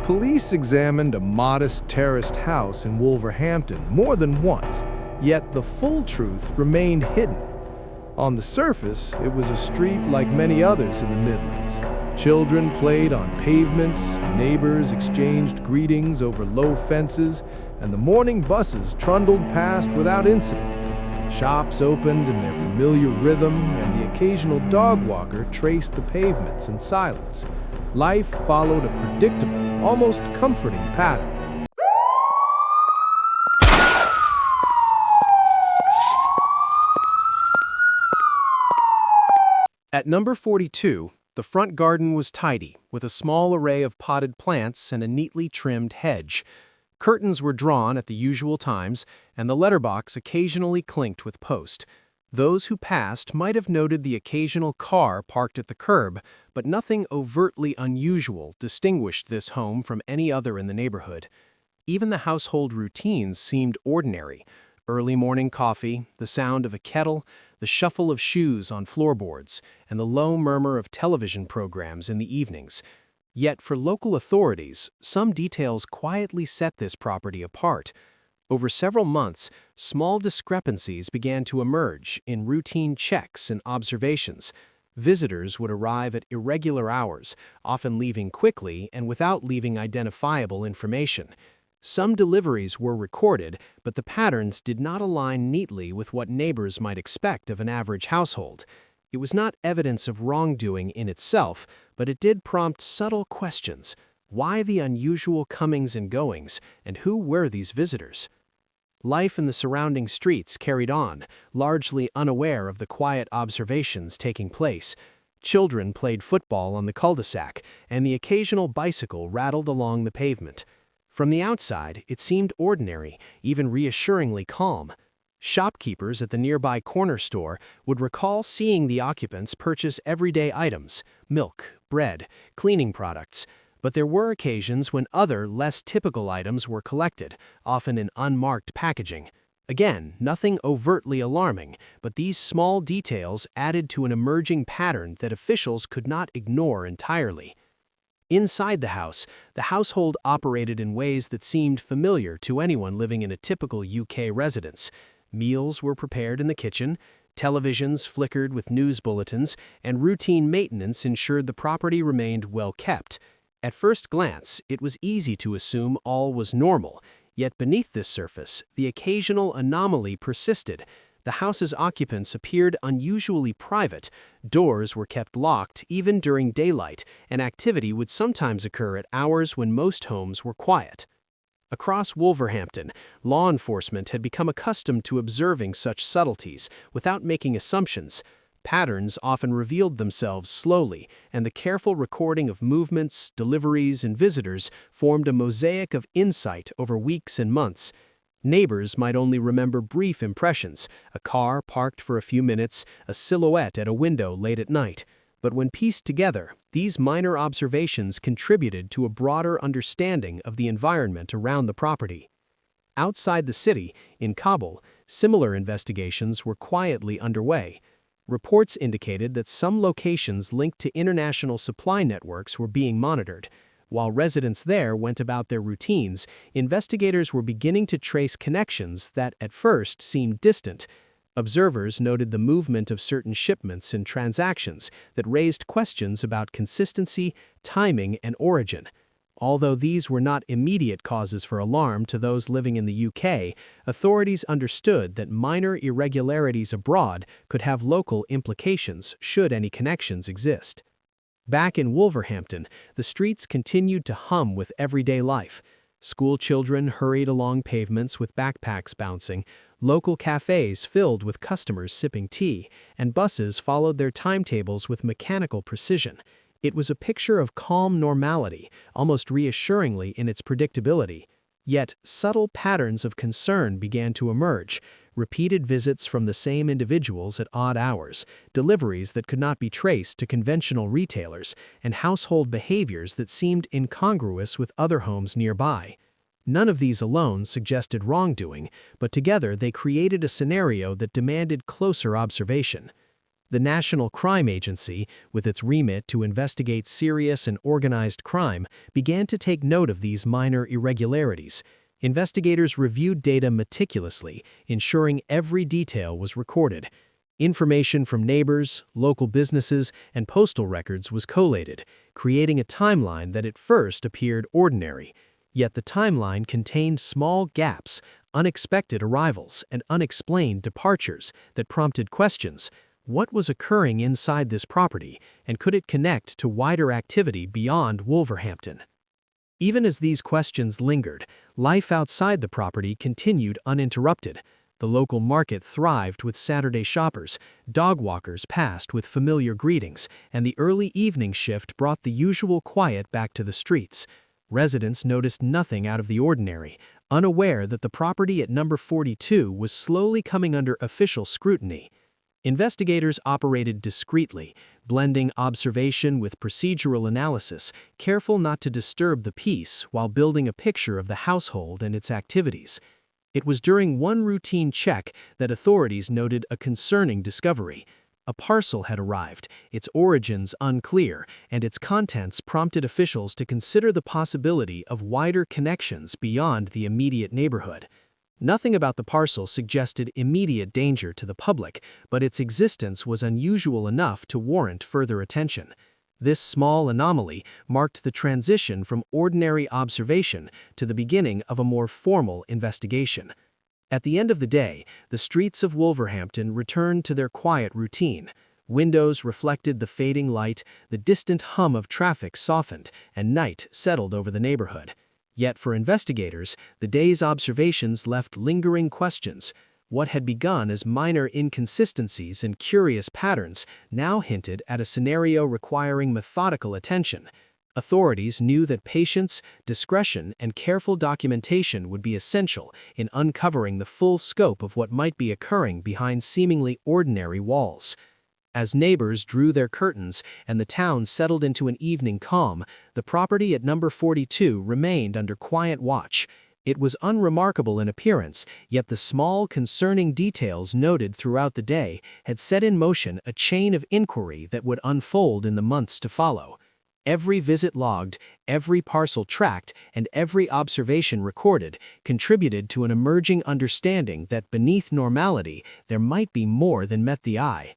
Police examined a modest terraced house in Wolverhampton more than once, yet the full truth remained hidden. On the surface, it was a street like many others in the Midlands. Children played on pavements, neighbors exchanged greetings over low fences, and the morning buses trundled past without incident. Shops opened in their familiar rhythm, and the occasional dog walker traced the pavements in silence. Life followed a predictable, almost comforting pattern. At number 42, the front garden was tidy, with a small array of potted plants and a neatly trimmed hedge. Curtains were drawn at the usual times, and the letterbox occasionally clinked with post. Those who passed might have noted the occasional car parked at the curb, but nothing overtly unusual distinguished this home from any other in the neighborhood. Even the household routines seemed ordinary. Early morning coffee, the sound of a kettle, the shuffle of shoes on floorboards, and the low murmur of television programs in the evenings. Yet for local authorities, some details quietly set this property apart. Over several months, small discrepancies began to emerge in routine checks and observations. Visitors would arrive at irregular hours, often leaving quickly and without leaving identifiable information. Some deliveries were recorded, but the patterns did not align neatly with what neighbors might expect of an average household. It was not evidence of wrongdoing in itself, but it did prompt subtle questions. Why the unusual comings and goings, and who were these visitors? Life in the surrounding streets carried on, largely unaware of the quiet observations taking place. Children played football on the cul-de-sac, and the occasional bicycle rattled along the pavement. From the outside, it seemed ordinary, even reassuringly calm. Shopkeepers at the nearby corner store would recall seeing the occupants purchase everyday items, milk, bread, cleaning products, but there were occasions when other, less typical items were collected, often in unmarked packaging. Again, nothing overtly alarming, but these small details added to an emerging pattern that officials could not ignore entirely. Inside the house, the household operated in ways that seemed familiar to anyone living in a typical UK residence. Meals were prepared in the kitchen, televisions flickered with news bulletins, and routine maintenance ensured the property remained well kept. At first glance, it was easy to assume all was normal, yet beneath this surface, the occasional anomaly persisted. The house's occupants appeared unusually private, doors were kept locked even during daylight, and activity would sometimes occur at hours when most homes were quiet. Across Wolverhampton, law enforcement had become accustomed to observing such subtleties without making assumptions. Patterns often revealed themselves slowly, and the careful recording of movements, deliveries, and visitors formed a mosaic of insight over weeks and months. Neighbors might only remember brief impressions, a car parked for a few minutes, a silhouette at a window late at night. But when pieced together, these minor observations contributed to a broader understanding of the environment around the property. Outside the city, in Kabul, similar investigations were quietly underway. Reports indicated that some locations linked to international supply networks were being monitored. While residents there went about their routines, investigators were beginning to trace connections that at first seemed distant. Observers noted the movement of certain shipments and transactions that raised questions about consistency, timing, and origin. Although these were not immediate causes for alarm to those living in the UK, authorities understood that minor irregularities abroad could have local implications should any connections exist. Back in Wolverhampton, the streets continued to hum with everyday life. School children hurried along pavements with backpacks bouncing, local cafes filled with customers sipping tea, and buses followed their timetables with mechanical precision. It was a picture of calm normality, almost reassuringly in its predictability. Yet, subtle patterns of concern began to emerge. Repeated visits from the same individuals at odd hours, deliveries that could not be traced to conventional retailers, and household behaviors that seemed incongruous with other homes nearby. None of these alone suggested wrongdoing, but together they created a scenario that demanded closer observation. The National Crime Agency, with its remit to investigate serious and organized crime, began to take note of these minor irregularities. Investigators reviewed data meticulously, ensuring every detail was recorded. Information from neighbors, local businesses, and postal records was collated, creating a timeline that at first appeared ordinary. Yet the timeline contained small gaps, unexpected arrivals, and unexplained departures that prompted questions. What was occurring inside this property, and could it connect to wider activity beyond Wolverhampton? Even as these questions lingered, life outside the property continued uninterrupted. The local market thrived with Saturday shoppers, dog walkers passed with familiar greetings, and the early evening shift brought the usual quiet back to the streets. Residents noticed nothing out of the ordinary, unaware that the property at number 42 was slowly coming under official scrutiny. Investigators operated discreetly, blending observation with procedural analysis, careful not to disturb the peace while building a picture of the household and its activities. It was during one routine check that authorities noted a concerning discovery. A parcel had arrived, its origins unclear, and its contents prompted officials to consider the possibility of wider connections beyond the immediate neighborhood. Nothing about the parcel suggested immediate danger to the public, but its existence was unusual enough to warrant further attention. This small anomaly marked the transition from ordinary observation to the beginning of a more formal investigation. At the end of the day, the streets of Wolverhampton returned to their quiet routine. Windows reflected the fading light, the distant hum of traffic softened, and night settled over the neighborhood. Yet for investigators, the day's observations left lingering questions. What had begun as minor inconsistencies and curious patterns now hinted at a scenario requiring methodical attention. Authorities knew that patience, discretion, and careful documentation would be essential in uncovering the full scope of what might be occurring behind seemingly ordinary walls. As neighbors drew their curtains and the town settled into an evening calm, the property at number 42 remained under quiet watch. It was unremarkable in appearance, yet the small, concerning details noted throughout the day had set in motion a chain of inquiry that would unfold in the months to follow. Every visit logged, every parcel tracked, and every observation recorded contributed to an emerging understanding that beneath normality there might be more than met the eye.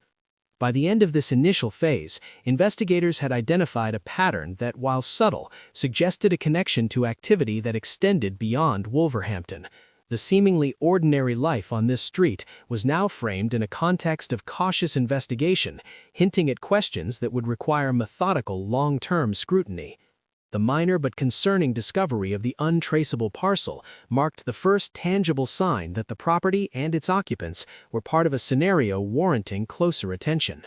By the end of this initial phase, investigators had identified a pattern that, while subtle, suggested a connection to activity that extended beyond Wolverhampton. The seemingly ordinary life on this street was now framed in a context of cautious investigation, hinting at questions that would require methodical, long-term scrutiny. The minor but concerning discovery of the untraceable parcel marked the first tangible sign that the property and its occupants were part of a scenario warranting closer attention.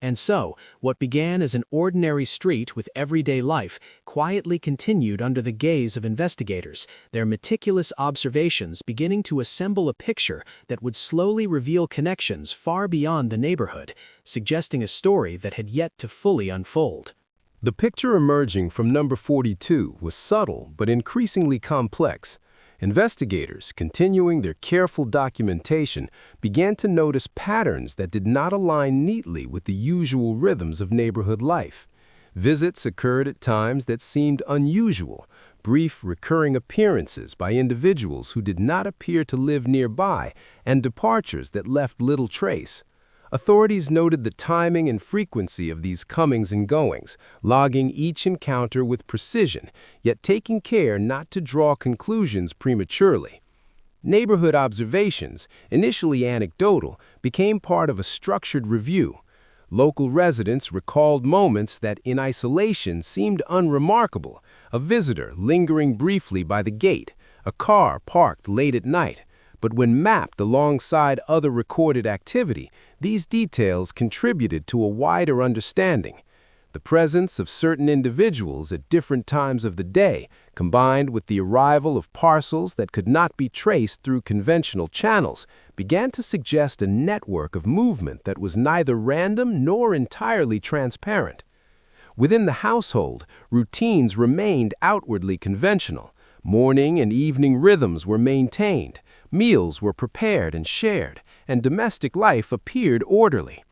And so, what began as an ordinary street with everyday life quietly continued under the gaze of investigators, their meticulous observations beginning to assemble a picture that would slowly reveal connections far beyond the neighborhood, suggesting a story that had yet to fully unfold. The picture emerging from number 42 was subtle but increasingly complex. Investigators, continuing their careful documentation, began to notice patterns that did not align neatly with the usual rhythms of neighborhood life. Visits occurred at times that seemed unusual, brief recurring appearances by individuals who did not appear to live nearby, and departures that left little trace. Authorities noted the timing and frequency of these comings and goings, logging each encounter with precision, yet taking care not to draw conclusions prematurely. Neighborhood observations, initially anecdotal, became part of a structured review. Local residents recalled moments that in isolation seemed unremarkable: a visitor lingering briefly by the gate, a car parked late at night. But when mapped alongside other recorded activity, these details contributed to a wider understanding. The presence of certain individuals at different times of the day, combined with the arrival of parcels that could not be traced through conventional channels, began to suggest a network of movement that was neither random nor entirely transparent. Within the household, routines remained outwardly conventional. Morning and evening rhythms were maintained. Meals were prepared and shared, and domestic life appeared orderly.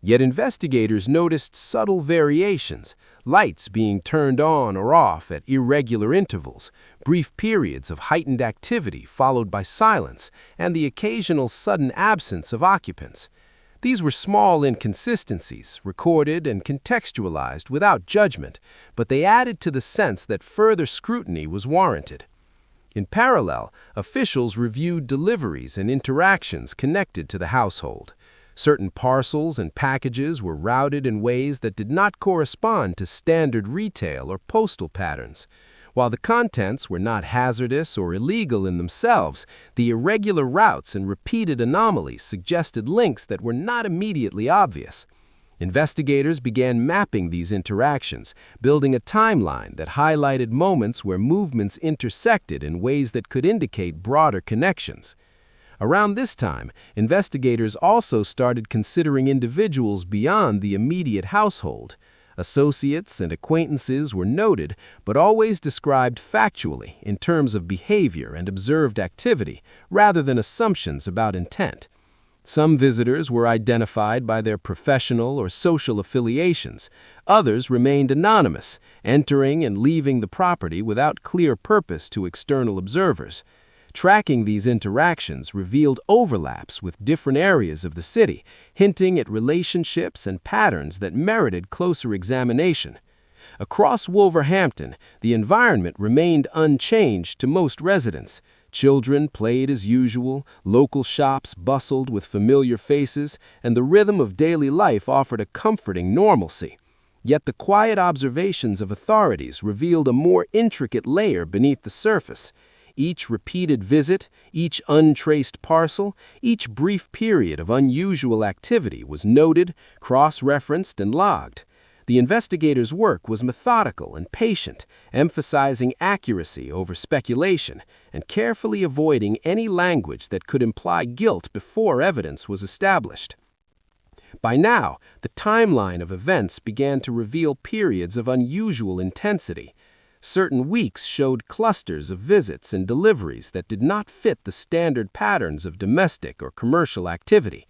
Yet investigators noticed subtle variations, lights being turned on or off at irregular intervals, brief periods of heightened activity followed by silence, and the occasional sudden absence of occupants. These were small inconsistencies, recorded and contextualized without judgment, but they added to the sense that further scrutiny was warranted. In parallel, officials reviewed deliveries and interactions connected to the household. Certain parcels and packages were routed in ways that did not correspond to standard retail or postal patterns. While the contents were not hazardous or illegal in themselves, the irregular routes and repeated anomalies suggested links that were not immediately obvious. Investigators began mapping these interactions, building a timeline that highlighted moments where movements intersected in ways that could indicate broader connections. Around this time, investigators also started considering individuals beyond the immediate household. Associates and acquaintances were noted, but always described factually in terms of behavior and observed activity, rather than assumptions about intent. Some visitors were identified by their professional or social affiliations. Others remained anonymous, entering and leaving the property without clear purpose to external observers. Tracking these interactions revealed overlaps with different areas of the city, hinting at relationships and patterns that merited closer examination. Across Wolverhampton, the environment remained unchanged to most residents. Children played as usual, local shops bustled with familiar faces, and the rhythm of daily life offered a comforting normalcy. Yet the quiet observations of authorities revealed a more intricate layer beneath the surface. Each repeated visit, each untraced parcel, each brief period of unusual activity was noted, cross-referenced, and logged. The investigators' work was methodical and patient, emphasizing accuracy over speculation and carefully avoiding any language that could imply guilt before evidence was established. By now, the timeline of events began to reveal periods of unusual intensity. Certain weeks showed clusters of visits and deliveries that did not fit the standard patterns of domestic or commercial activity.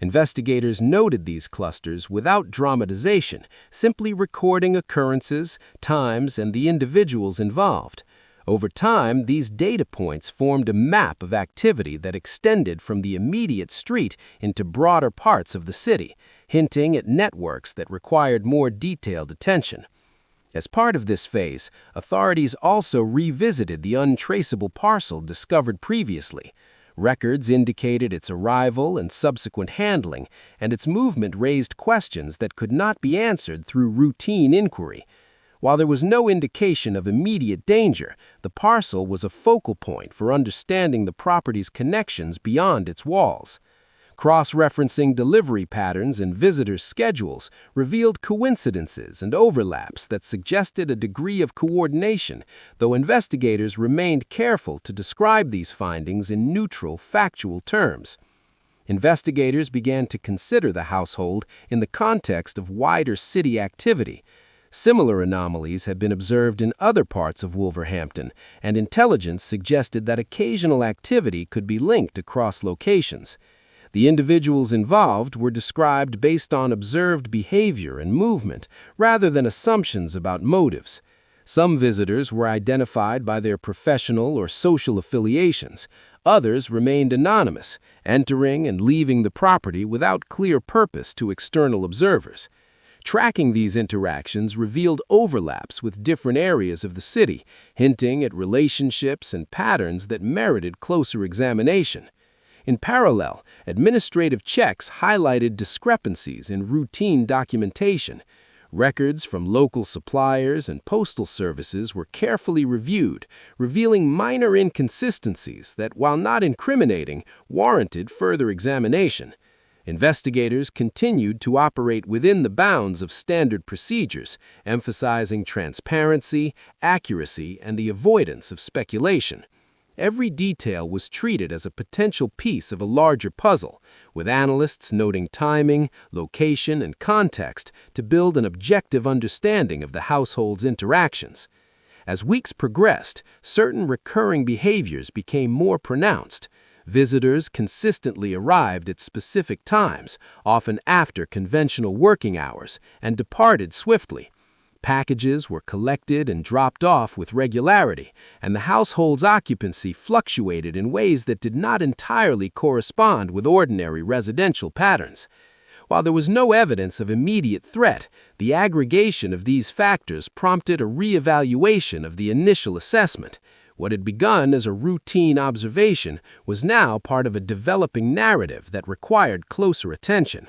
Investigators noted these clusters without dramatization, simply recording occurrences, times, and the individuals involved. Over time, these data points formed a map of activity that extended from the immediate street into broader parts of the city, hinting at networks that required more detailed attention. As part of this phase, authorities also revisited the untraceable parcel discovered previously. Records indicated its arrival and subsequent handling, and its movement raised questions that could not be answered through routine inquiry. While there was no indication of immediate danger, the parcel was a focal point for understanding the property's connections beyond its walls. Cross-referencing delivery patterns and visitors' schedules revealed coincidences and overlaps that suggested a degree of coordination, though investigators remained careful to describe these findings in neutral, factual terms. Investigators began to consider the household in the context of wider city activity. Similar anomalies had been observed in other parts of Wolverhampton, and intelligence suggested that occasional activity could be linked across locations. The individuals involved were described based on observed behavior and movement, rather than assumptions about motives. Some visitors were identified by their professional or social affiliations. Others remained anonymous, entering and leaving the property without clear purpose to external observers. Tracking these interactions revealed overlaps with different areas of the city, hinting at relationships and patterns that merited closer examination. In parallel, administrative checks highlighted discrepancies in routine documentation. Records from local suppliers and postal services were carefully reviewed, revealing minor inconsistencies that, while not incriminating, warranted further examination. Investigators continued to operate within the bounds of standard procedures, emphasizing transparency, accuracy, and the avoidance of speculation. Every detail was treated as a potential piece of a larger puzzle, with analysts noting timing, location, and context to build an objective understanding of the household's interactions. As weeks progressed, certain recurring behaviors became more pronounced. Visitors consistently arrived at specific times, often after conventional working hours, and departed swiftly. Packages were collected and dropped off with regularity, and the household's occupancy fluctuated in ways that did not entirely correspond with ordinary residential patterns. While there was no evidence of immediate threat, the aggregation of these factors prompted a re-evaluation of the initial assessment. What had begun as a routine observation was now part of a developing narrative that required closer attention.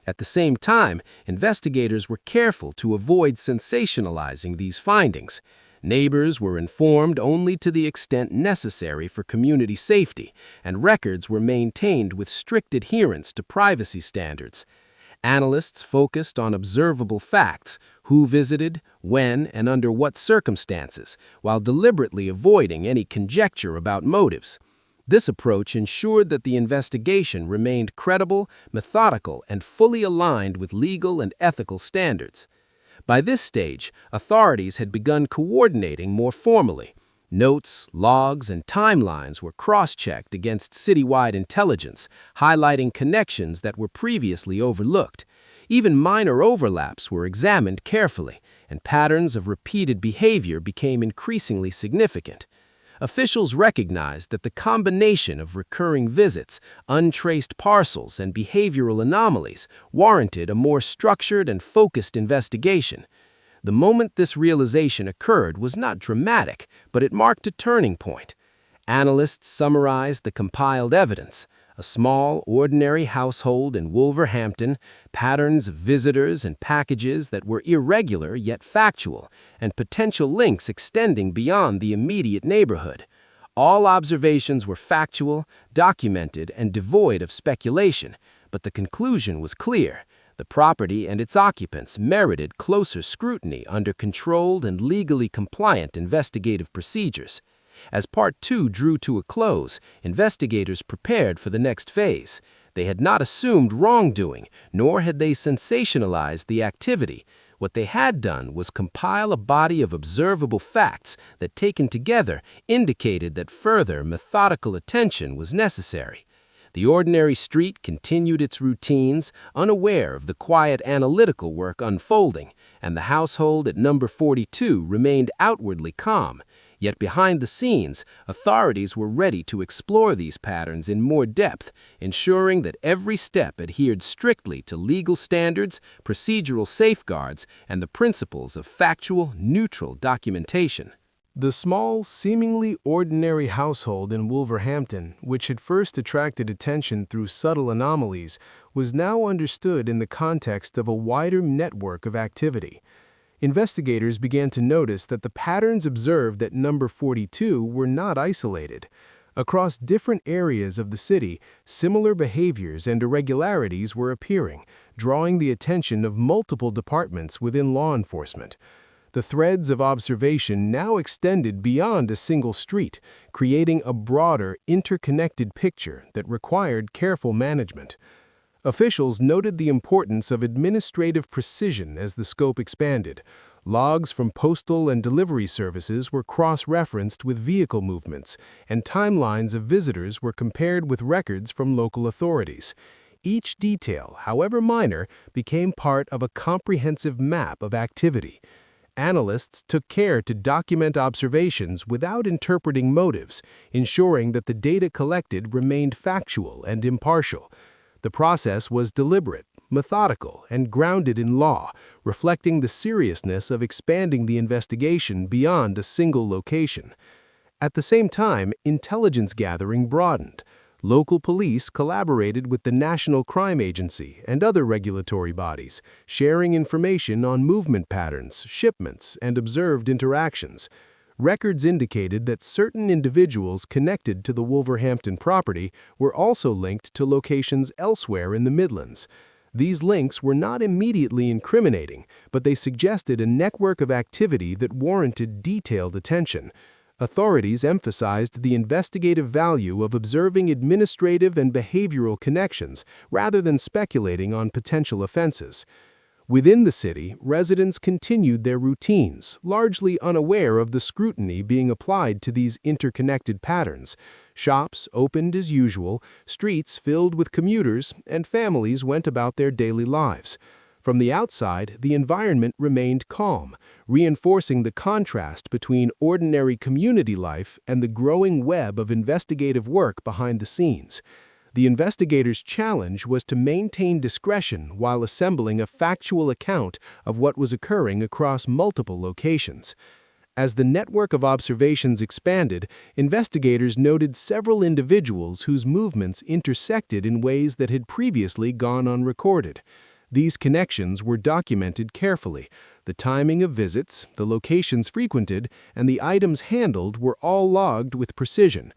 At the same time, investigators were careful to avoid sensationalizing these findings. Neighbors were informed only to the extent necessary for community safety, and records were maintained with strict adherence to privacy standards. Analysts focused on observable facts: who visited, when, and under what circumstances, while deliberately avoiding any conjecture about motives. This approach ensured that the investigation remained credible, methodical, and fully aligned with legal and ethical standards. By this stage, authorities had begun coordinating more formally. Notes, logs, and timelines were cross-checked against citywide intelligence, highlighting connections that were previously overlooked. Even minor overlaps were examined carefully, and patterns of repeated behavior became increasingly significant. Officials recognized that the combination of recurring visits, untraced parcels, and behavioral anomalies warranted a more structured and focused investigation. The moment this realization occurred was not dramatic, but it marked a turning point. Analysts summarized the compiled evidence: a small, ordinary household in Wolverhampton, patterns of visitors and packages that were irregular yet factual, and potential links extending beyond the immediate neighborhood. All observations were factual, documented, and devoid of speculation, but the conclusion was clear: the property and its occupants merited closer scrutiny under controlled and legally compliant investigative procedures. As Part 2 drew to a close, investigators prepared for the next phase. They had not assumed wrongdoing, nor had they sensationalized the activity. What they had done was compile a body of observable facts that, taken together, indicated that further methodical attention was necessary. The ordinary street continued its routines, unaware of the quiet analytical work unfolding, and the household at number 42 remained outwardly calm. Yet behind the scenes, authorities were ready to explore these patterns in more depth, ensuring that every step adhered strictly to legal standards, procedural safeguards, and the principles of factual, neutral documentation. The small, seemingly ordinary household in Wolverhampton, which had first attracted attention through subtle anomalies, was now understood in the context of a wider network of activity. Investigators began to notice that the patterns observed at number 42 were not isolated. Across different areas of the city, similar behaviors and irregularities were appearing, drawing the attention of multiple departments within law enforcement. The threads of observation now extended beyond a single street, creating a broader, interconnected picture that required careful management. Officials noted the importance of administrative precision as the scope expanded. Logs from postal and delivery services were cross-referenced with vehicle movements, and timelines of visitors were compared with records from local authorities. Each detail, however minor, became part of a comprehensive map of activity. Analysts took care to document observations without interpreting motives, ensuring that the data collected remained factual and impartial. The process was deliberate, methodical, and grounded in law, reflecting the seriousness of expanding the investigation beyond a single location. At the same time, intelligence gathering broadened. Local police collaborated with the National Crime Agency and other regulatory bodies, sharing information on movement patterns, shipments, and observed interactions. Records indicated that certain individuals connected to the Wolverhampton property were also linked to locations elsewhere in the Midlands. These links were not immediately incriminating, but they suggested a network of activity that warranted detailed attention. Authorities emphasized the investigative value of observing administrative and behavioral connections rather than speculating on potential offenses. Within the city, residents continued their routines, largely unaware of the scrutiny being applied to these interconnected patterns. Shops opened as usual, streets filled with commuters, and families went about their daily lives. From the outside, the environment remained calm, reinforcing the contrast between ordinary community life and the growing web of investigative work behind the scenes. The investigators' challenge was to maintain discretion while assembling a factual account of what was occurring across multiple locations. As the network of observations expanded, investigators noted several individuals whose movements intersected in ways that had previously gone unrecorded. These connections were documented carefully. The timing of visits, the locations frequented, and the items handled were all logged with precision.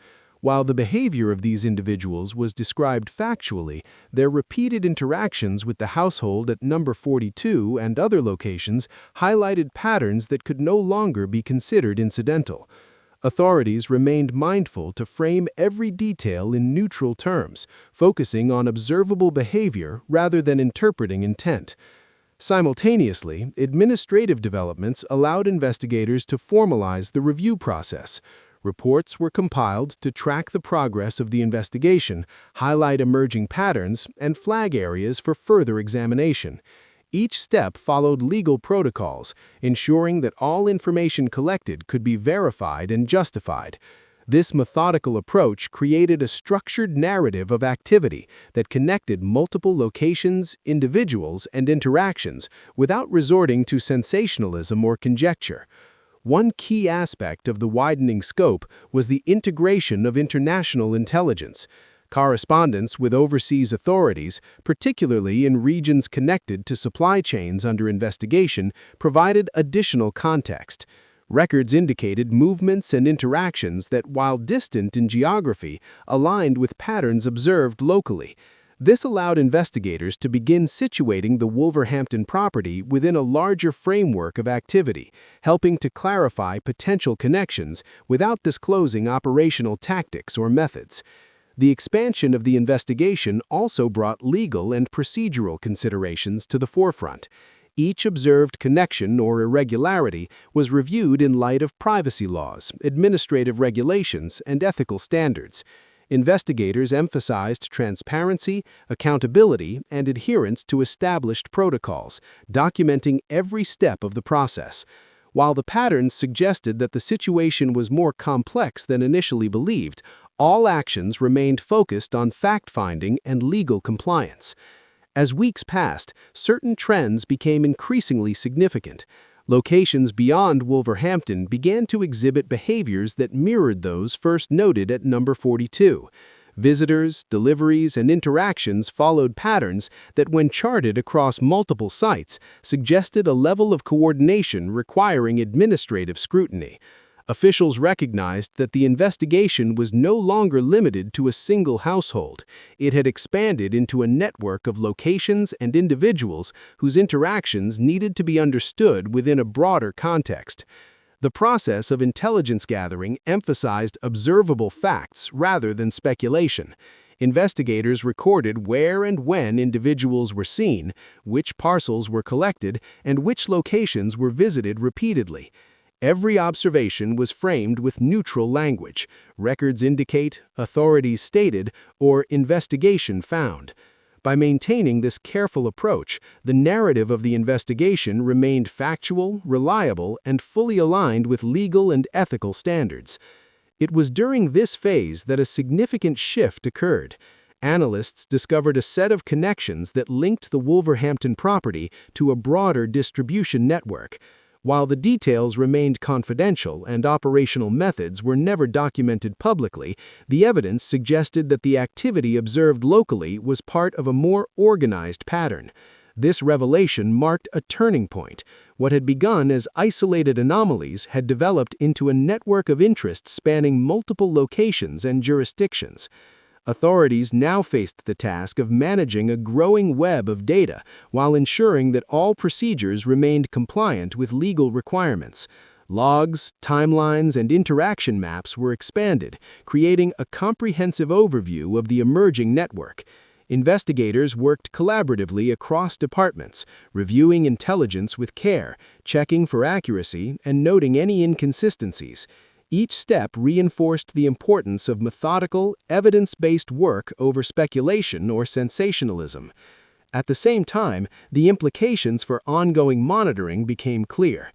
While the behavior of these individuals was described factually, their repeated interactions with the household at number 42 and other locations highlighted patterns that could no longer be considered incidental. Authorities remained mindful to frame every detail in neutral terms, focusing on observable behavior rather than interpreting intent. Simultaneously, administrative developments allowed investigators to formalize the review process. Reports were compiled to track the progress of the investigation, highlight emerging patterns, and flag areas for further examination. Each step followed legal protocols, ensuring that all information collected could be verified and justified. This methodical approach created a structured narrative of activity that connected multiple locations, individuals, and interactions without resorting to sensationalism or conjecture. One key aspect of the widening scope was the integration of international intelligence. Correspondence with overseas authorities, particularly in regions connected to supply chains under investigation, provided additional context. Records indicated movements and interactions that, while distant in geography, aligned with patterns observed locally. This allowed investigators to begin situating the Wolverhampton property within a larger framework of activity, helping to clarify potential connections without disclosing operational tactics or methods. The expansion of the investigation also brought legal and procedural considerations to the forefront. Each observed connection or irregularity was reviewed in light of privacy laws, administrative regulations, and ethical standards. Investigators emphasized transparency, accountability, and adherence to established protocols, documenting every step of the process. While the patterns suggested that the situation was more complex than initially believed, all actions remained focused on fact-finding and legal compliance. As weeks passed, certain trends became increasingly significant. Locations beyond Wolverhampton began to exhibit behaviors that mirrored those first noted at number 42. Visitors, deliveries, and interactions followed patterns that, when charted across multiple sites, suggested a level of coordination requiring administrative scrutiny. Officials recognized that the investigation was no longer limited to a single household. It had expanded into a network of locations and individuals whose interactions needed to be understood within a broader context. The process of intelligence gathering emphasized observable facts rather than speculation. Investigators recorded where and when individuals were seen, which parcels were collected, and which locations were visited repeatedly. Every observation was framed with neutral language. Records indicate, authorities stated, or investigation found. By maintaining this careful approach, the narrative of the investigation remained factual, reliable, and fully aligned with legal and ethical standards. It was during this phase that a significant shift occurred. Analysts discovered a set of connections that linked the Wolverhampton property to a broader distribution network. While the details remained confidential and operational methods were never documented publicly, the evidence suggested that the activity observed locally was part of a more organized pattern. This revelation marked a turning point. What had begun as isolated anomalies had developed into a network of interest spanning multiple locations and jurisdictions. Authorities now faced the task of managing a growing web of data while ensuring that all procedures remained compliant with legal requirements. Logs, timelines, and interaction maps were expanded, creating a comprehensive overview of the emerging network. Investigators worked collaboratively across departments, reviewing intelligence with care, checking for accuracy, and noting any inconsistencies. Each step reinforced the importance of methodical, evidence-based work over speculation or sensationalism. At the same time, the implications for ongoing monitoring became clear.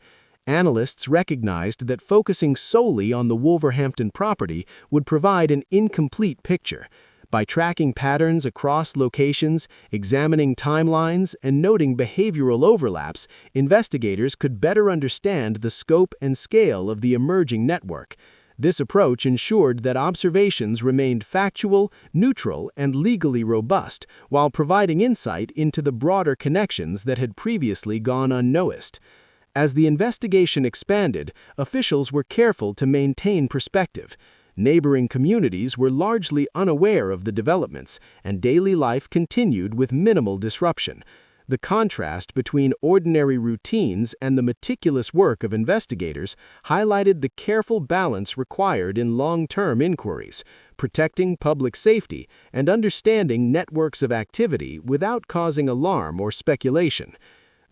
Analysts recognized that focusing solely on the Wolverhampton property would provide an incomplete picture. By tracking patterns across locations, examining timelines, and noting behavioral overlaps, investigators could better understand the scope and scale of the emerging network. This approach ensured that observations remained factual, neutral, and legally robust, while providing insight into the broader connections that had previously gone unnoticed. As the investigation expanded, officials were careful to maintain perspective. Neighboring communities were largely unaware of the developments, and daily life continued with minimal disruption. The contrast between ordinary routines and the meticulous work of investigators highlighted the careful balance required in long-term inquiries, protecting public safety and understanding networks of activity without causing alarm or speculation.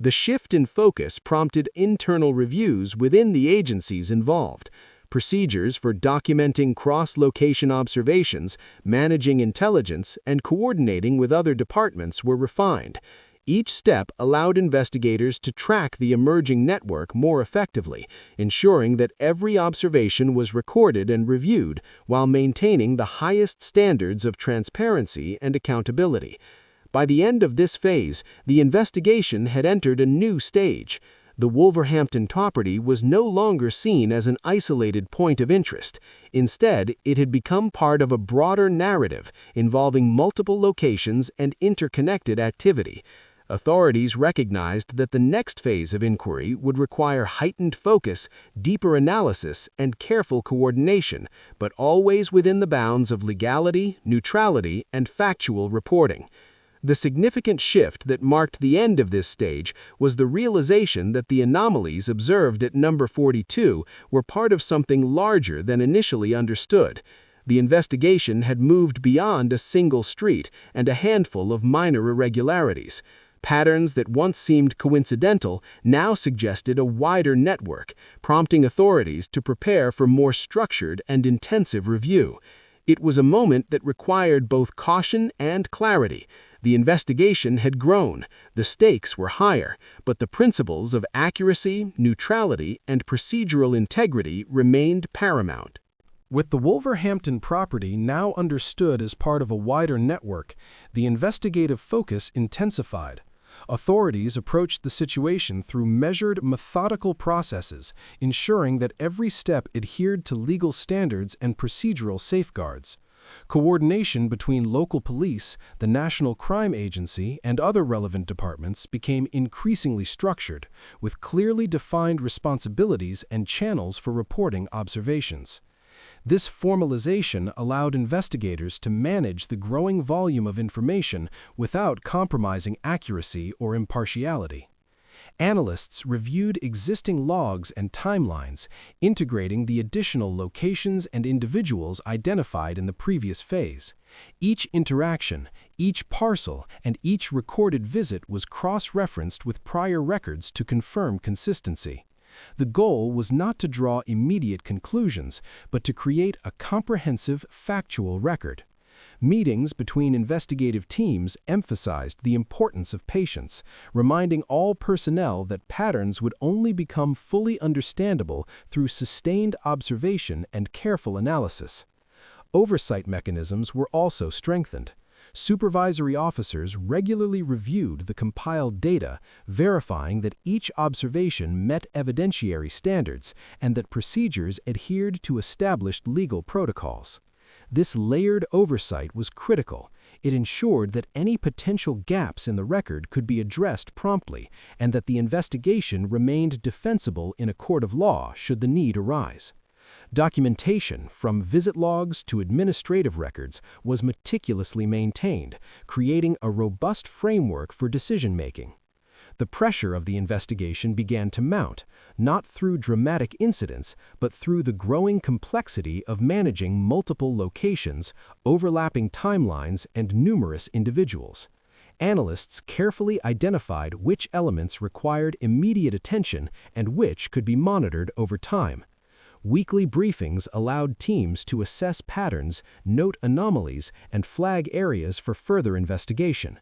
The shift in focus prompted internal reviews within the agencies involved. Procedures for documenting cross-location observations, managing intelligence, and coordinating with other departments were refined. Each step allowed investigators to track the emerging network more effectively, ensuring that every observation was recorded and reviewed while maintaining the highest standards of transparency and accountability. By the end of this phase, the investigation had entered a new stage. The Wolverhampton property was no longer seen as an isolated point of interest. Instead, it had become part of a broader narrative involving multiple locations and interconnected activity. Authorities recognized that the next phase of inquiry would require heightened focus, deeper analysis, and careful coordination, but always within the bounds of legality, neutrality, and factual reporting. The significant shift that marked the end of this stage was the realization that the anomalies observed at number 42 were part of something larger than initially understood. The investigation had moved beyond a single street and a handful of minor irregularities. Patterns that once seemed coincidental now suggested a wider network, prompting authorities to prepare for more structured and intensive review. It was a moment that required both caution and clarity. The investigation had grown, the stakes were higher, but the principles of accuracy, neutrality, and procedural integrity remained paramount. With the Wolverhampton property now understood as part of a wider network, the investigative focus intensified. Authorities approached the situation through measured, methodical processes, ensuring that every step adhered to legal standards and procedural safeguards. Coordination between local police, the National Crime Agency, and other relevant departments became increasingly structured, with clearly defined responsibilities and channels for reporting observations. This formalization allowed investigators to manage the growing volume of information without compromising accuracy or impartiality. Analysts reviewed existing logs and timelines, integrating the additional locations and individuals identified in the previous phase. Each interaction, each parcel, and each recorded visit was cross-referenced with prior records to confirm consistency. The goal was not to draw immediate conclusions, but to create a comprehensive, factual record. Meetings between investigative teams emphasized the importance of patience, reminding all personnel that patterns would only become fully understandable through sustained observation and careful analysis. Oversight mechanisms were also strengthened. Supervisory officers regularly reviewed the compiled data, verifying that each observation met evidentiary standards and that procedures adhered to established legal protocols. This layered oversight was critical. It ensured that any potential gaps in the record could be addressed promptly and that the investigation remained defensible in a court of law should the need arise. Documentation, from visit logs to administrative records, was meticulously maintained, creating a robust framework for decision-making. The pressure of the investigation began to mount, not through dramatic incidents, but through the growing complexity of managing multiple locations, overlapping timelines, and numerous individuals. Analysts carefully identified which elements required immediate attention and which could be monitored over time. Weekly briefings allowed teams to assess patterns, note anomalies, and flag areas for further investigation.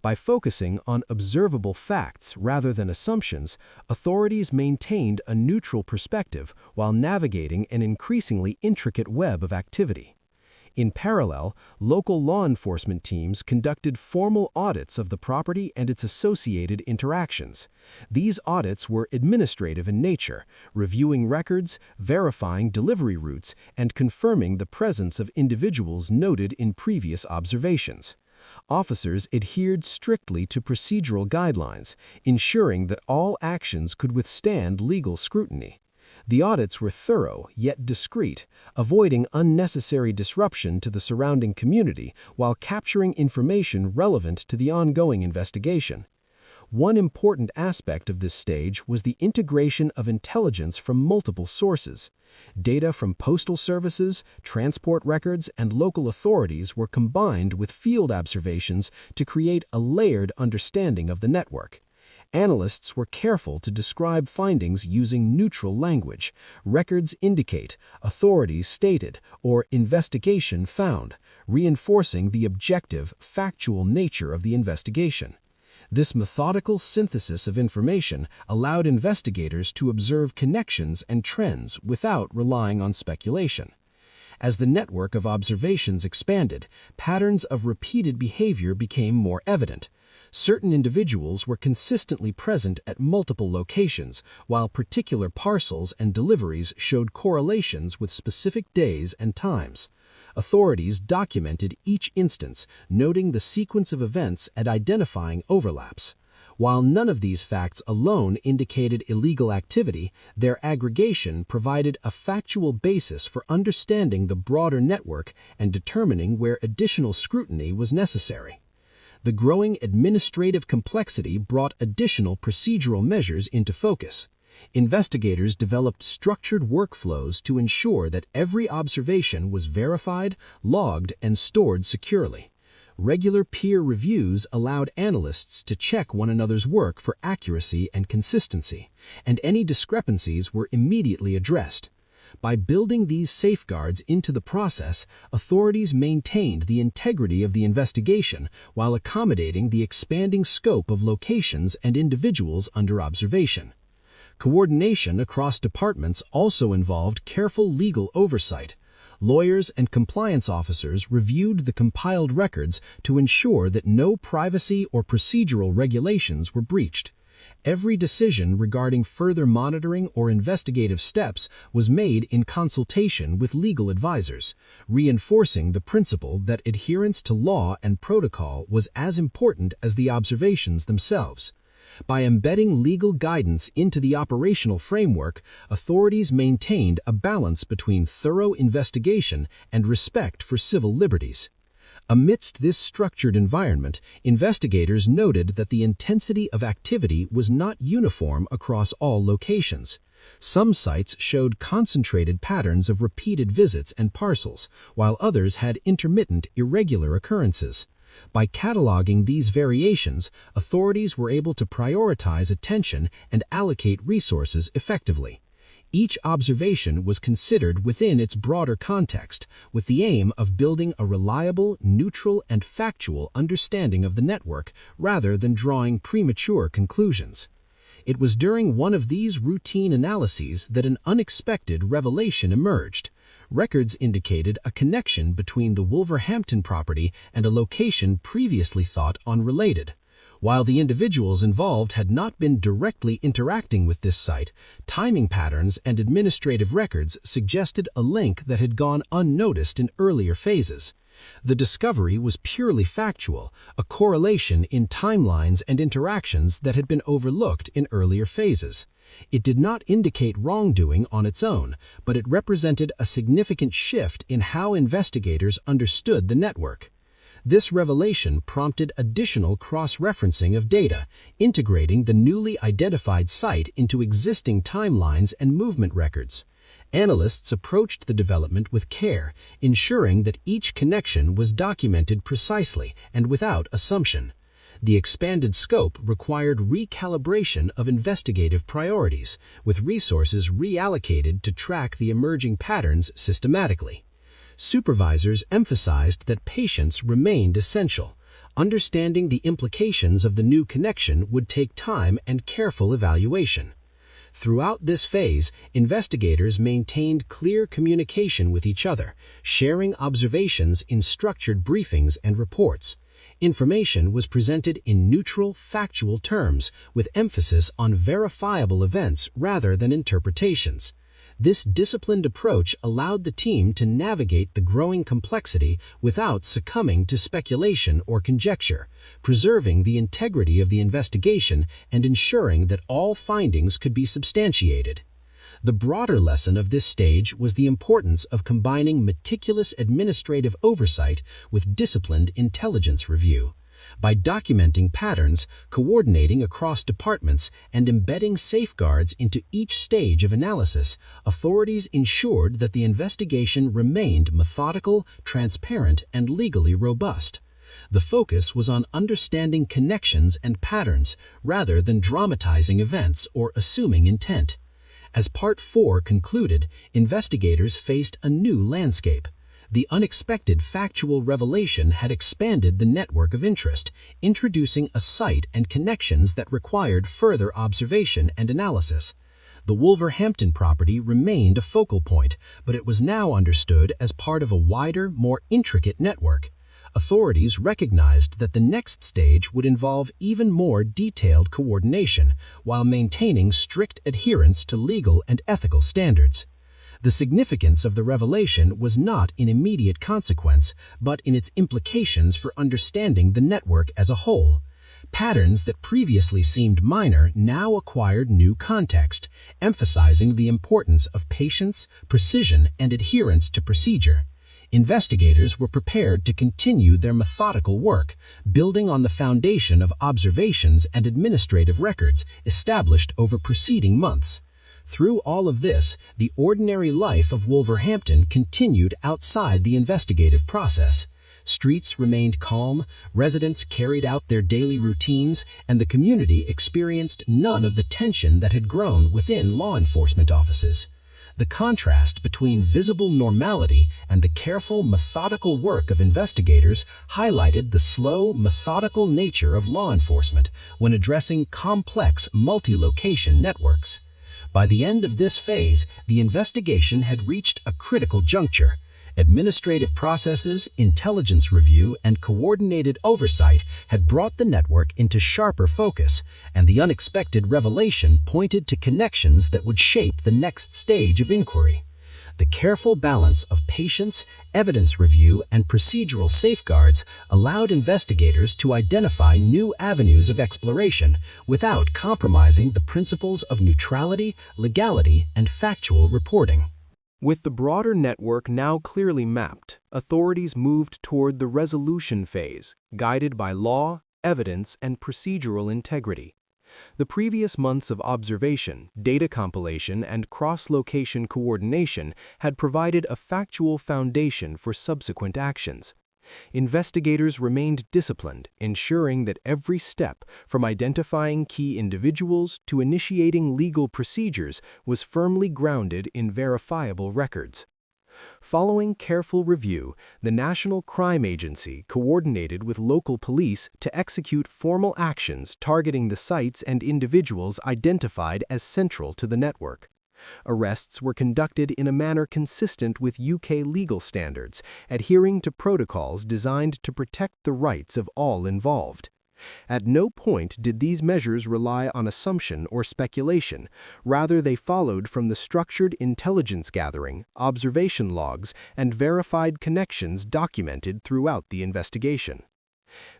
By focusing on observable facts rather than assumptions, authorities maintained a neutral perspective while navigating an increasingly intricate web of activity. In parallel, local law enforcement teams conducted formal audits of the property and its associated interactions. These audits were administrative in nature, reviewing records, verifying delivery routes, and confirming the presence of individuals noted in previous observations. Officers adhered strictly to procedural guidelines, ensuring that all actions could withstand legal scrutiny. The audits were thorough yet discreet, avoiding unnecessary disruption to the surrounding community while capturing information relevant to the ongoing investigation. One important aspect of this stage was the integration of intelligence from multiple sources. Data from postal services, transport records, and local authorities were combined with field observations to create a layered understanding of the network. Analysts were careful to describe findings using neutral language. Records indicate, authorities stated, or investigation found, reinforcing the objective, factual nature of the investigation. This methodical synthesis of information allowed investigators to observe connections and trends without relying on speculation. As the network of observations expanded, patterns of repeated behavior became more evident. Certain individuals were consistently present at multiple locations, while particular parcels and deliveries showed correlations with specific days and times. Authorities documented each instance, noting the sequence of events and identifying overlaps. While none of these facts alone indicated illegal activity, their aggregation provided a factual basis for understanding the broader network and determining where additional scrutiny was necessary. The growing administrative complexity brought additional procedural measures into focus. Investigators developed structured workflows to ensure that every observation was verified, logged, and stored securely. Regular peer reviews allowed analysts to check one another's work for accuracy and consistency, and any discrepancies were immediately addressed. By building these safeguards into the process, authorities maintained the integrity of the investigation while accommodating the expanding scope of locations and individuals under observation. Coordination across departments also involved careful legal oversight. Lawyers and compliance officers reviewed the compiled records to ensure that no privacy or procedural regulations were breached. Every decision regarding further monitoring or investigative steps was made in consultation with legal advisors, reinforcing the principle that adherence to law and protocol was as important as the observations themselves. By embedding legal guidance into the operational framework, authorities maintained a balance between thorough investigation and respect for civil liberties. Amidst this structured environment, investigators noted that the intensity of activity was not uniform across all locations. Some sites showed concentrated patterns of repeated visits and parcels, while others had intermittent, irregular occurrences. By cataloging these variations, authorities were able to prioritize attention and allocate resources effectively. Each observation was considered within its broader context, with the aim of building a reliable, neutral, and factual understanding of the network rather than drawing premature conclusions. It was during one of these routine analyses that an unexpected revelation emerged. Records indicated a connection between the Wolverhampton property and a location previously thought unrelated. While the individuals involved had not been directly interacting with this site, timing patterns and administrative records suggested a link that had gone unnoticed in earlier phases. The discovery was purely factual, a correlation in timelines and interactions that had been overlooked in earlier phases. It did not indicate wrongdoing on its own, but it represented a significant shift in how investigators understood the network. This revelation prompted additional cross-referencing of data, integrating the newly identified site into existing timelines and movement records. Analysts approached the development with care, ensuring that each connection was documented precisely and without assumption. The expanded scope required recalibration of investigative priorities, with resources reallocated to track the emerging patterns systematically. Supervisors emphasized that patience remained essential. Understanding the implications of the new connection would take time and careful evaluation. Throughout this phase, investigators maintained clear communication with each other, sharing observations in structured briefings and reports. Information was presented in neutral, factual terms, with emphasis on verifiable events rather than interpretations. This disciplined approach allowed the team to navigate the growing complexity without succumbing to speculation or conjecture, preserving the integrity of the investigation and ensuring that all findings could be substantiated. The broader lesson of this stage was the importance of combining meticulous administrative oversight with disciplined intelligence review. By documenting patterns, coordinating across departments, and embedding safeguards into each stage of analysis, authorities ensured that the investigation remained methodical, transparent, and legally robust. The focus was on understanding connections and patterns rather than dramatizing events or assuming intent. As Part 4 concluded, investigators faced a new landscape. The unexpected factual revelation had expanded the network of interest, introducing a site and connections that required further observation and analysis. The Wolverhampton property remained a focal point, but it was now understood as part of a wider, more intricate network. Authorities recognized that the next stage would involve even more detailed coordination, while maintaining strict adherence to legal and ethical standards. The significance of the revelation was not in immediate consequence, but in its implications for understanding the network as a whole. Patterns that previously seemed minor now acquired new context, emphasizing the importance of patience, precision, and adherence to procedure. Investigators were prepared to continue their methodical work, building on the foundation of observations and administrative records established over preceding months. Through all of this, the ordinary life of Wolverhampton continued outside the investigative process. Streets remained calm, residents carried out their daily routines, and the community experienced none of the tension that had grown within law enforcement offices. The contrast between visible normality and the careful, methodical work of investigators highlighted the slow, methodical nature of law enforcement when addressing complex, multi-location networks. By the end of this phase, the investigation had reached a critical juncture. Administrative processes, intelligence review, and coordinated oversight had brought the network into sharper focus, and the unexpected revelation pointed to connections that would shape the next stage of inquiry. The careful balance of patience, evidence review, and procedural safeguards allowed investigators to identify new avenues of exploration without compromising the principles of neutrality, legality, and factual reporting. With the broader network now clearly mapped, authorities moved toward the resolution phase, guided by law, evidence, and procedural integrity. The previous months of observation, data compilation, and cross-location coordination had provided a factual foundation for subsequent actions. Investigators remained disciplined, ensuring that every step, from identifying key individuals to initiating legal procedures, was firmly grounded in verifiable records. Following careful review, the National Crime Agency coordinated with local police to execute formal actions targeting the sites and individuals identified as central to the network. Arrests were conducted in a manner consistent with UK legal standards, adhering to protocols designed to protect the rights of all involved. At no point did these measures rely on assumption or speculation. Rather, they followed from the structured intelligence gathering, observation logs, and verified connections documented throughout the investigation.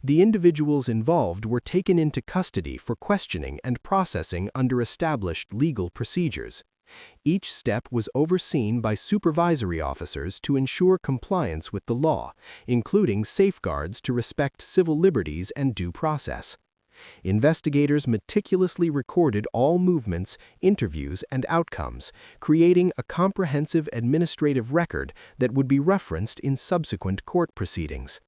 The individuals involved were taken into custody for questioning and processing under established legal procedures. Each step was overseen by supervisory officers to ensure compliance with the law, including safeguards to respect civil liberties and due process. Investigators meticulously recorded all movements, interviews, and outcomes, creating a comprehensive administrative record that would be referenced in subsequent court proceedings.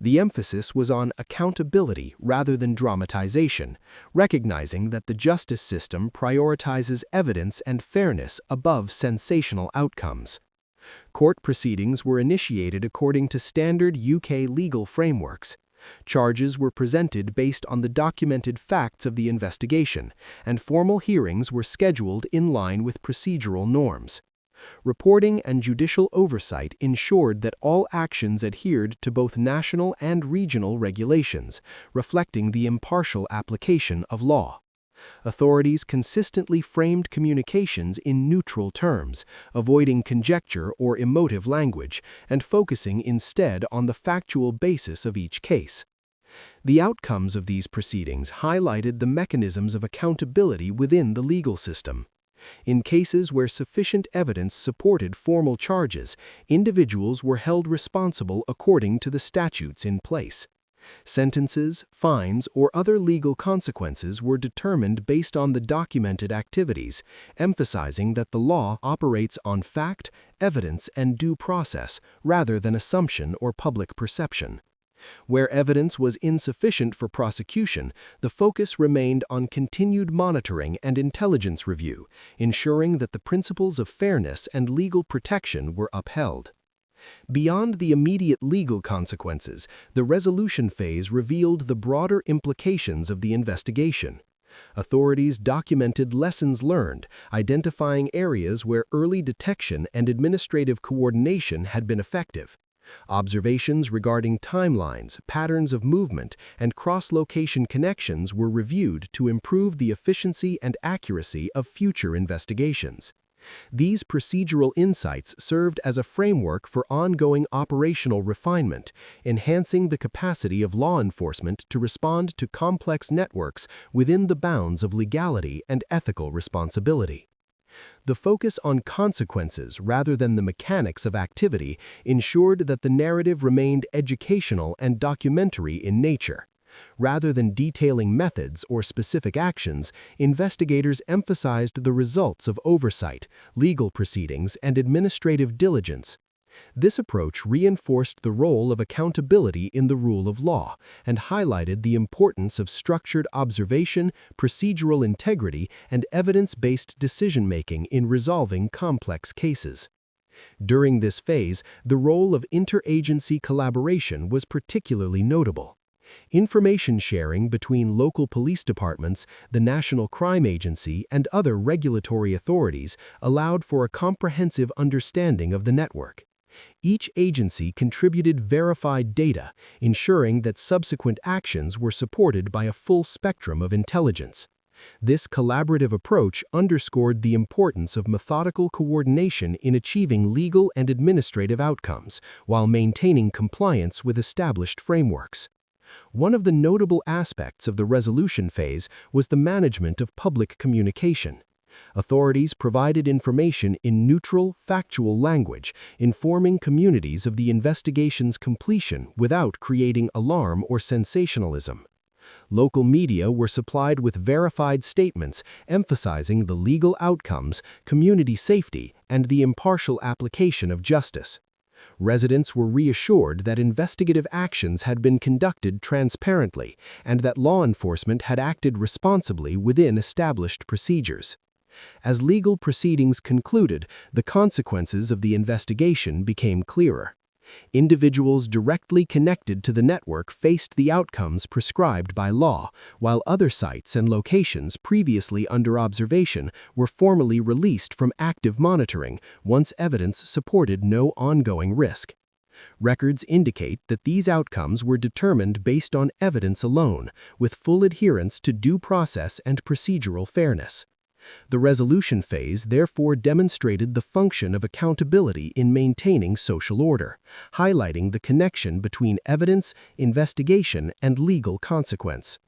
The emphasis was on accountability rather than dramatization, recognizing that the justice system prioritizes evidence and fairness above sensational outcomes. Court proceedings were initiated according to standard UK legal frameworks. Charges were presented based on the documented facts of the investigation, and formal hearings were scheduled in line with procedural norms. Reporting and judicial oversight ensured that all actions adhered to both national and regional regulations, reflecting the impartial application of law. Authorities consistently framed communications in neutral terms, avoiding conjecture or emotive language, and focusing instead on the factual basis of each case. The outcomes of these proceedings highlighted the mechanisms of accountability within the legal system. In cases where sufficient evidence supported formal charges, individuals were held responsible according to the statutes in place. Sentences, fines, or other legal consequences were determined based on the documented activities, emphasizing that the law operates on fact, evidence, and due process rather than assumption or public perception. Where evidence was insufficient for prosecution, the focus remained on continued monitoring and intelligence review, ensuring that the principles of fairness and legal protection were upheld. Beyond the immediate legal consequences, the resolution phase revealed the broader implications of the investigation. Authorities documented lessons learned, identifying areas where early detection and administrative coordination had been effective. Observations regarding timelines, patterns of movement, and cross-location connections were reviewed to improve the efficiency and accuracy of future investigations. These procedural insights served as a framework for ongoing operational refinement, enhancing the capacity of law enforcement to respond to complex networks within the bounds of legality and ethical responsibility. The focus on consequences rather than the mechanics of activity ensured that the narrative remained educational and documentary in nature. Rather than detailing methods or specific actions, investigators emphasized the results of oversight, legal proceedings, and administrative diligence. This approach reinforced the role of accountability in the rule of law and highlighted the importance of structured observation, procedural integrity, and evidence-based decision-making in resolving complex cases. During this phase, the role of interagency collaboration was particularly notable. Information sharing between local police departments, the National Crime Agency, and other regulatory authorities allowed for a comprehensive understanding of the network. Each agency contributed verified data, ensuring that subsequent actions were supported by a full spectrum of intelligence. This collaborative approach underscored the importance of methodical coordination in achieving legal and administrative outcomes, while maintaining compliance with established frameworks. One of the notable aspects of the resolution phase was the management of public communication. Authorities provided information in neutral, factual language, informing communities of the investigation's completion without creating alarm or sensationalism. Local media were supplied with verified statements emphasizing the legal outcomes, community safety, and the impartial application of justice. Residents were reassured that investigative actions had been conducted transparently and that law enforcement had acted responsibly within established procedures. As legal proceedings concluded, the consequences of the investigation became clearer. Individuals directly connected to the network faced the outcomes prescribed by law, while other sites and locations previously under observation were formally released from active monitoring once evidence supported no ongoing risk. Records indicate that these outcomes were determined based on evidence alone, with full adherence to due process and procedural fairness. The resolution phase therefore demonstrated the function of accountability in maintaining social order, highlighting the connection between evidence, investigation, and legal consequence.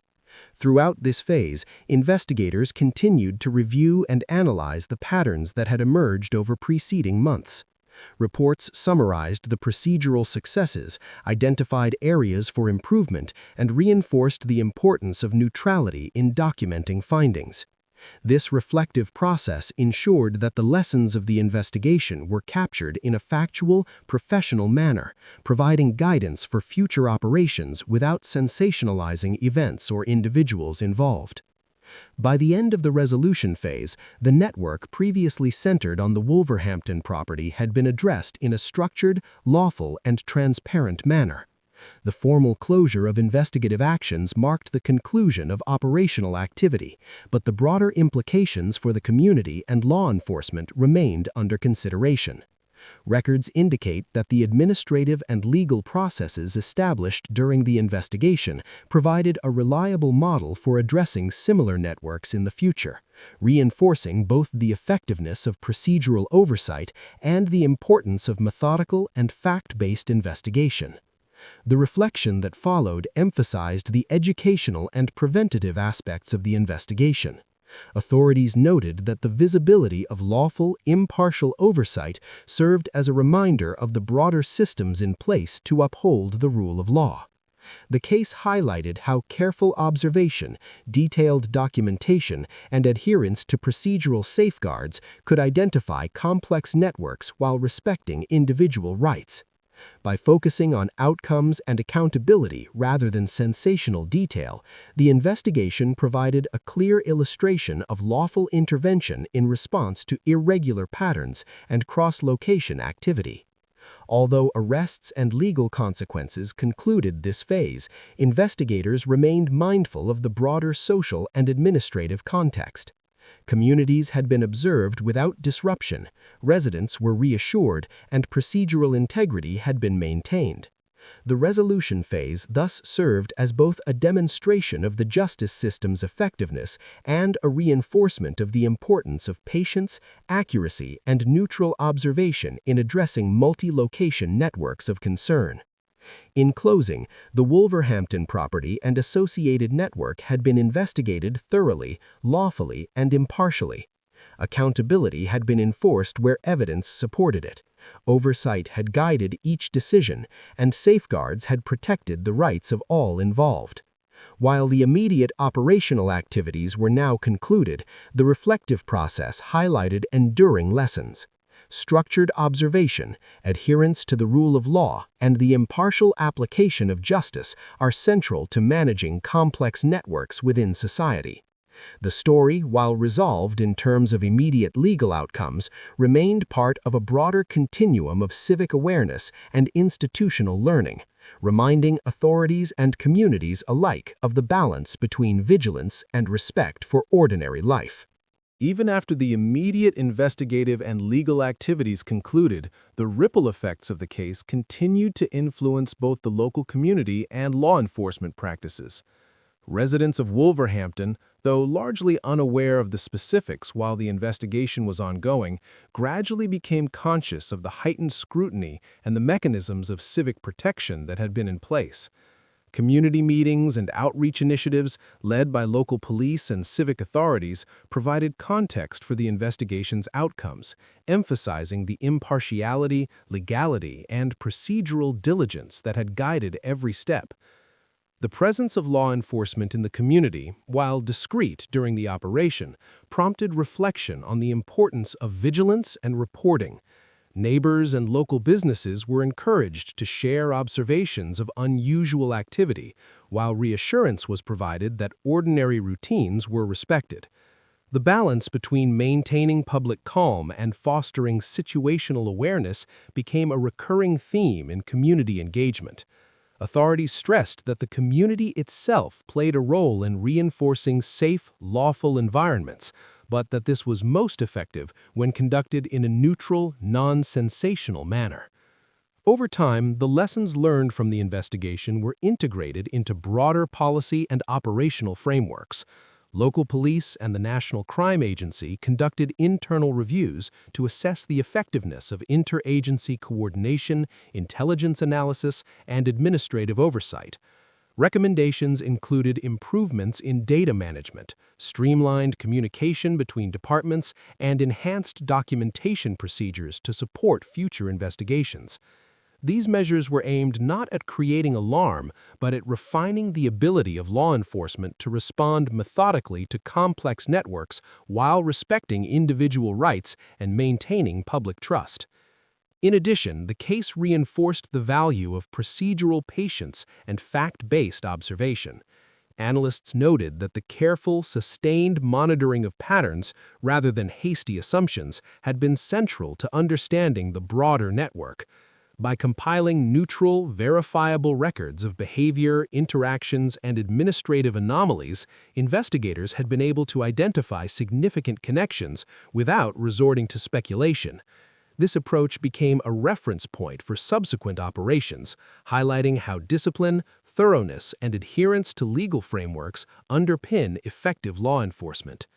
Throughout this phase, investigators continued to review and analyze the patterns that had emerged over preceding months. Reports summarized the procedural successes, identified areas for improvement, and reinforced the importance of neutrality in documenting findings. This reflective process ensured that the lessons of the investigation were captured in a factual, professional manner, providing guidance for future operations without sensationalizing events or individuals involved. By the end of the resolution phase, the network previously centered on the Wolverhampton property had been addressed in a structured, lawful, and transparent manner. The formal closure of investigative actions marked the conclusion of operational activity, but the broader implications for the community and law enforcement remained under consideration. Records indicate that the administrative and legal processes established during the investigation provided a reliable model for addressing similar networks in the future, reinforcing both the effectiveness of procedural oversight and the importance of methodical and fact-based investigation. The reflection that followed emphasized the educational and preventative aspects of the investigation. Authorities noted that the visibility of lawful, impartial oversight served as a reminder of the broader systems in place to uphold the rule of law. The case highlighted how careful observation, detailed documentation, and adherence to procedural safeguards could identify complex networks while respecting individual rights. By focusing on outcomes and accountability rather than sensational detail, the investigation provided a clear illustration of lawful intervention in response to irregular patterns and cross-location activity. Although arrests and legal consequences concluded this phase, investigators remained mindful of the broader social and administrative context. Communities had been observed without disruption, residents were reassured, and procedural integrity had been maintained. The resolution phase thus served as both a demonstration of the justice system's effectiveness and a reinforcement of the importance of patience, accuracy, and neutral observation in addressing multi-location networks of concern. In closing, the Wolverhampton property and associated network had been investigated thoroughly, lawfully, and impartially. Accountability had been enforced where evidence supported it. Oversight had guided each decision, and safeguards had protected the rights of all involved. While the immediate operational activities were now concluded, the reflective process highlighted enduring lessons. Structured observation, adherence to the rule of law, and the impartial application of justice are central to managing complex networks within society. The story, while resolved in terms of immediate legal outcomes, remained part of a broader continuum of civic awareness and institutional learning, reminding authorities and communities alike of the balance between vigilance and respect for ordinary life. Even after the immediate investigative and legal activities concluded, the ripple effects of the case continued to influence both the local community and law enforcement practices. Residents of Wolverhampton, though largely unaware of the specifics while the investigation was ongoing, gradually became conscious of the heightened scrutiny and the mechanisms of civic protection that had been in place. Community meetings and outreach initiatives, led by local police and civic authorities, provided context for the investigation's outcomes, emphasizing the impartiality, legality, and procedural diligence that had guided every step. The presence of law enforcement in the community, while discreet during the operation, prompted reflection on the importance of vigilance and reporting. Neighbors and local businesses were encouraged to share observations of unusual activity, while reassurance was provided that ordinary routines were respected. The balance between maintaining public calm and fostering situational awareness became a recurring theme in community engagement. Authorities stressed that the community itself played a role in reinforcing safe, lawful environments, but that this was most effective when conducted in a neutral, non-sensational manner. Over time, the lessons learned from the investigation were integrated into broader policy and operational frameworks. Local police and the National Crime Agency conducted internal reviews to assess the effectiveness of interagency coordination, intelligence analysis, and administrative oversight. Recommendations included improvements in data management, streamlined communication between departments, and enhanced documentation procedures to support future investigations. These measures were aimed not at creating alarm, but at refining the ability of law enforcement to respond methodically to complex networks while respecting individual rights and maintaining public trust. In addition, the case reinforced the value of procedural patience and fact-based observation. Analysts noted that the careful, sustained monitoring of patterns, rather than hasty assumptions, had been central to understanding the broader network. By compiling neutral, verifiable records of behavior, interactions, and administrative anomalies, investigators had been able to identify significant connections without resorting to speculation. This approach became a reference point for subsequent operations, highlighting how discipline, thoroughness, and adherence to legal frameworks underpin effective law enforcement.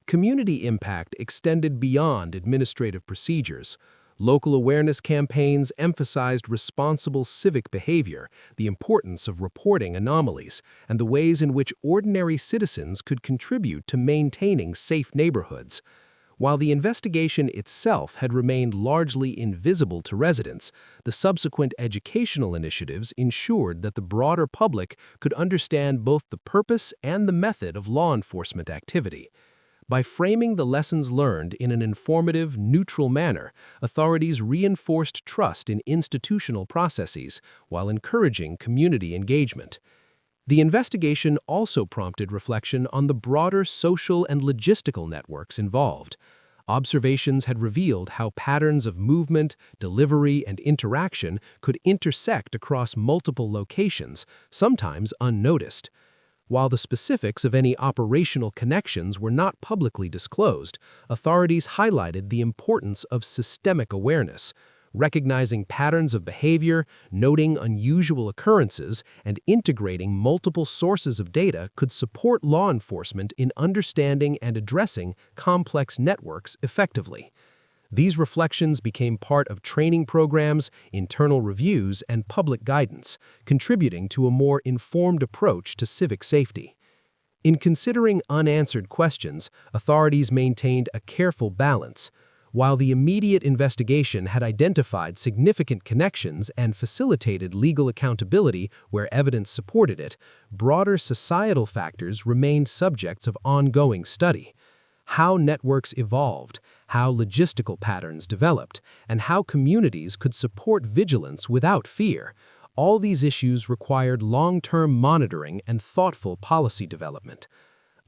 Community impact extended beyond administrative procedures. Local awareness campaigns emphasized responsible civic behavior, the importance of reporting anomalies, and the ways in which ordinary citizens could contribute to maintaining safe neighborhoods. While the investigation itself had remained largely invisible to residents, the subsequent educational initiatives ensured that the broader public could understand both the purpose and the method of law enforcement activity. By framing the lessons learned in an informative, neutral manner, authorities reinforced trust in institutional processes while encouraging community engagement. The investigation also prompted reflection on the broader social and logistical networks involved. Observations had revealed how patterns of movement, delivery, and interaction could intersect across multiple locations, sometimes unnoticed. While the specifics of any operational connections were not publicly disclosed, authorities highlighted the importance of systemic awareness. Recognizing patterns of behavior, noting unusual occurrences, and integrating multiple sources of data could support law enforcement in understanding and addressing complex networks effectively. These reflections became part of training programs, internal reviews, and public guidance, contributing to a more informed approach to civic safety. In considering unanswered questions, authorities maintained a careful balance. While the immediate investigation had identified significant connections and facilitated legal accountability where evidence supported it, broader societal factors remained subjects of ongoing study. How networks evolved, how logistical patterns developed, and how communities could support vigilance without fear. All these issues required long-term monitoring and thoughtful policy development.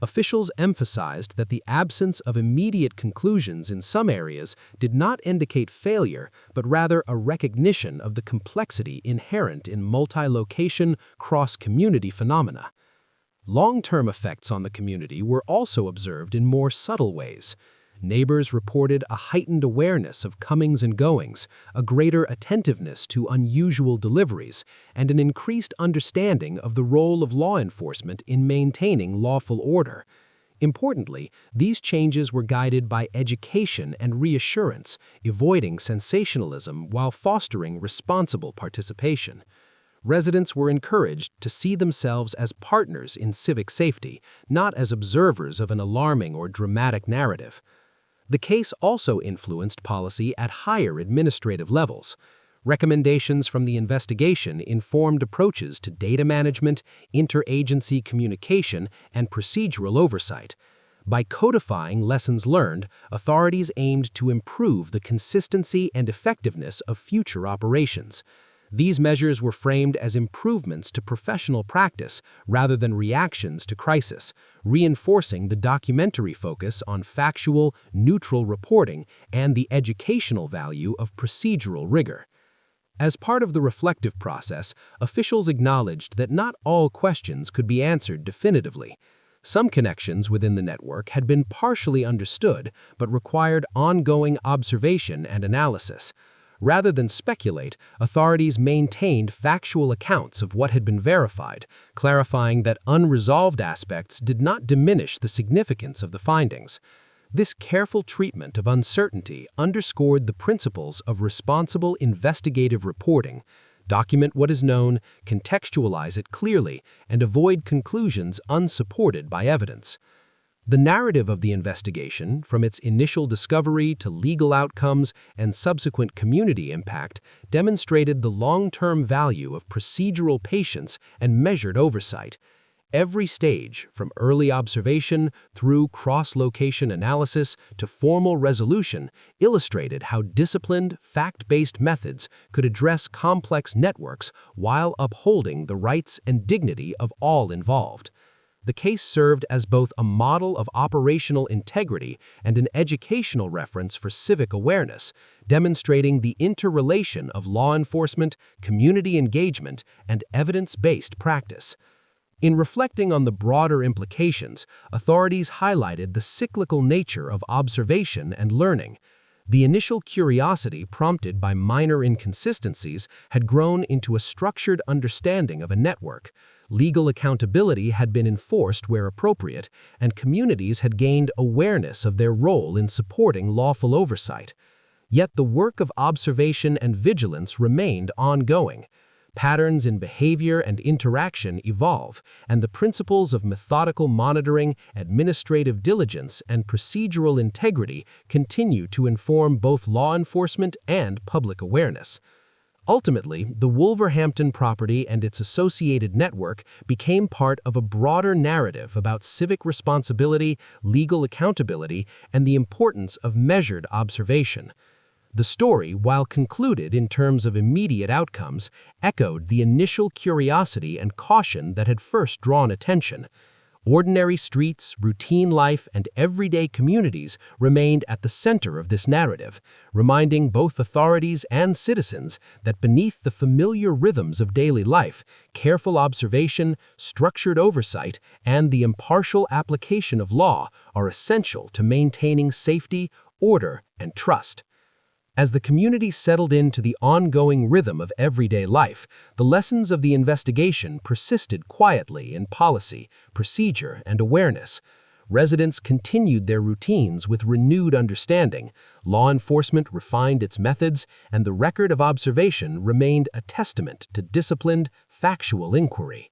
Officials emphasized that the absence of immediate conclusions in some areas did not indicate failure, but rather a recognition of the complexity inherent in multi-location, cross-community phenomena. Long-term effects on the community were also observed in more subtle ways. Neighbors reported a heightened awareness of comings and goings, a greater attentiveness to unusual deliveries, and an increased understanding of the role of law enforcement in maintaining lawful order. Importantly, these changes were guided by education and reassurance, avoiding sensationalism while fostering responsible participation. Residents were encouraged to see themselves as partners in civic safety, not as observers of an alarming or dramatic narrative. The case also influenced policy at higher administrative levels. Recommendations from the investigation informed approaches to data management, interagency communication, and procedural oversight. By codifying lessons learned, authorities aimed to improve the consistency and effectiveness of future operations. These measures were framed as improvements to professional practice rather than reactions to crisis, reinforcing the documentary focus on factual, neutral reporting and the educational value of procedural rigor. As part of the reflective process, officials acknowledged that not all questions could be answered definitively. Some connections within the network had been partially understood but required ongoing observation and analysis. Rather than speculate, authorities maintained factual accounts of what had been verified, clarifying that unresolved aspects did not diminish the significance of the findings. This careful treatment of uncertainty underscored the principles of responsible investigative reporting. Document what is known, contextualize it clearly, and avoid conclusions unsupported by evidence. The narrative of the investigation, from its initial discovery to legal outcomes and subsequent community impact, demonstrated the long-term value of procedural patience and measured oversight. Every stage, from early observation through cross-location analysis to formal resolution, illustrated how disciplined, fact-based methods could address complex networks while upholding the rights and dignity of all involved. The case served as both a model of operational integrity and an educational reference for civic awareness, demonstrating the interrelation of law enforcement, community engagement, and evidence-based practice. In reflecting on the broader implications, authorities highlighted the cyclical nature of observation and learning. The initial curiosity prompted by minor inconsistencies had grown into a structured understanding of a network. Legal accountability had been enforced where appropriate, and communities had gained awareness of their role in supporting lawful oversight. Yet the work of observation and vigilance remained ongoing. Patterns in behavior and interaction evolve, and the principles of methodical monitoring, administrative diligence, and procedural integrity continue to inform both law enforcement and public awareness. Ultimately, the Wolverhampton property and its associated network became part of a broader narrative about civic responsibility, legal accountability, and the importance of measured observation. The story, while concluded in terms of immediate outcomes, echoed the initial curiosity and caution that had first drawn attention. Ordinary streets, routine life, and everyday communities remained at the center of this narrative, reminding both authorities and citizens that beneath the familiar rhythms of daily life, careful observation, structured oversight, and the impartial application of law are essential to maintaining safety, order, and trust. As the community settled into the ongoing rhythm of everyday life, the lessons of the investigation persisted quietly in policy, procedure, and awareness. Residents continued their routines with renewed understanding, law enforcement refined its methods, and the record of observation remained a testament to disciplined, factual inquiry.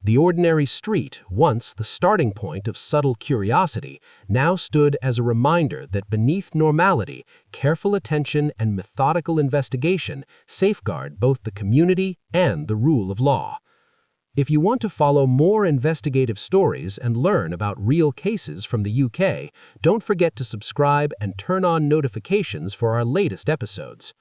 The ordinary street, once the starting point of subtle curiosity, now stood as a reminder that beneath normality, careful attention and methodical investigation safeguard both the community and the rule of law. If you want to follow more investigative stories and learn about real cases from the UK, don't forget to subscribe and turn on notifications for our latest episodes.